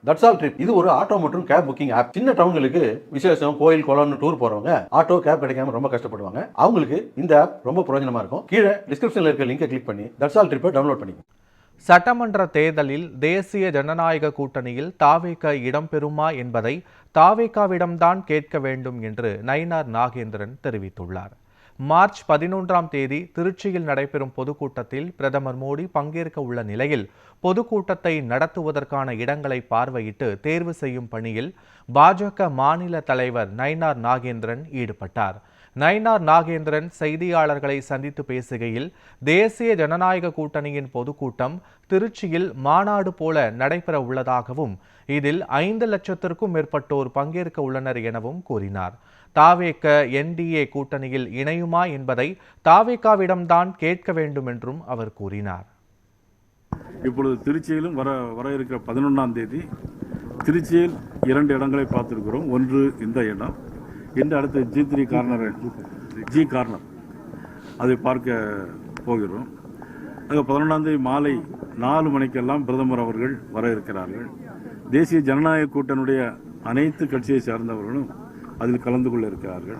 That's all trip இது ஒரு auto மற்றும் கேப் புக்கிங் ஆப். சின்ன டவுன்களுக்கு விசேஷம், கோயில், குளம்னு டூர் போறவங்க ஆட்டோ கேப் கிடைக்காம ரொம்ப கஷ்டப்படுவாங்க. அவங்களுக்கு இந்த ஆப் ரொம்ப பிரயோஜனமா இருக்கும். கீழே டிஸ்கிரிப்ஷன்ல இருக்க லிங்கை கிளிக் பண்ணி தட்ஸ் ஆல் ட்ரிப்பை டவுன்லோட் பண்ணிக்கோங்க. சட்டமன்ற தேர்தலில் தேசிய ஜனநாயக கூட்டணியில் தாவேக இடம்பெறுமா என்பதை தாவேகாவிடம்தான் கேட்க வேண்டும் என்று நயினார் நாகேந்திரன் தெரிவித்துள்ளார். மார்ச் 11ஆம் தேதி திருச்சியில் நடைபெறும் பொதுக்கூட்டத்தில் பிரதமர் மோடி பங்கேற்க உள்ள நிலையில் பொதுக்கூட்டத்தை நடத்துவதற்கான இடங்களை பார்வையிட்டு தேர்வு செய்யும் பணியில் பாஜக மாநில தலைவர் நயினார் நாகேந்திரன் ஈடுபட்டார். நயினார் நாகேந்திரன் செய்தியாளர்களை சந்தித்து பேசுகையில், தேசிய ஜனநாயக கூட்டணியின் பொதுக்கூட்டம் திருச்சியில் மாநாடு போல நடைபெற உள்ளதாகவும் இதில் 5 லட்சத்திற்கும் மேற்பட்டோர் பங்கேற்க உள்ளனர் எனவும் கூறினார். தாவேக என்டிஏ கூட்டணியில் இணையுமா என்பதை தாவேகாவிடம்தான் கேட்க வேண்டும் என்றும் அவர் கூறினார். இப்பொழுது திருச்சியிலும் வர இருக்கிற 11ஆம் தேதி திருச்சியில் 2 இடங்களை பார்த்திருக்கிறோம். ஒன்று இந்த இடம், இந்த அடுத்து ஜி கார்னர் அதை பார்க்க போகிறோம். அது 11ஆம் தேதி மாலை 4 மணிக்கெல்லாம் பிரதமர் அவர்கள் வர இருக்கிறார்கள். தேசிய ஜனநாயக கூட்டணியுடைய அனைத்து கட்சியை சார்ந்தவர்களும் அதில் கலந்து கொள்ள இருக்கிறார்கள்.